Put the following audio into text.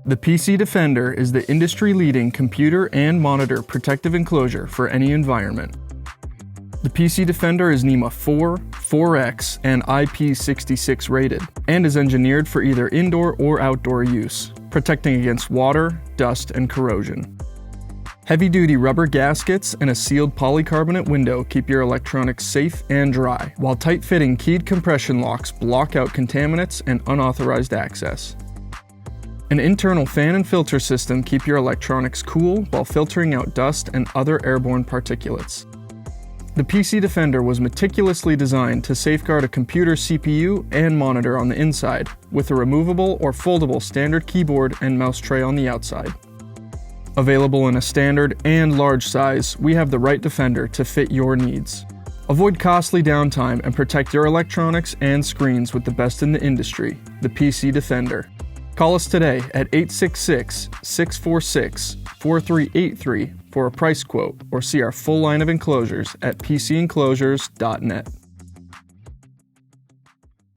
The PC Defender is the industry-leading computer and monitor protective enclosure for any environment. The PC Defender is NEMA 4, 4X, and IP66 rated, and is engineered for either indoor or outdoor use, protecting against water, dust, and corrosion. Heavy-duty rubber gaskets and a sealed polycarbonate window keep your electronics safe and dry, while tight-fitting keyed compression locks block out contaminants and unauthorized access. An internal fan and filter system keep your electronics cool while filtering out dust and other airborne particulates. The PC Defender was meticulously designed to safeguard a computer CPU and monitor on the inside, with a removable or foldable standard keyboard and mouse tray on the outside. Available in a standard and large size, we have the right Defender to fit your needs. Avoid costly downtime and protect your electronics and screens with the best in the industry, the PC Defender. Call us today at 866-646-4383 for a price quote, or see our full line of enclosures at pcenclosures.net.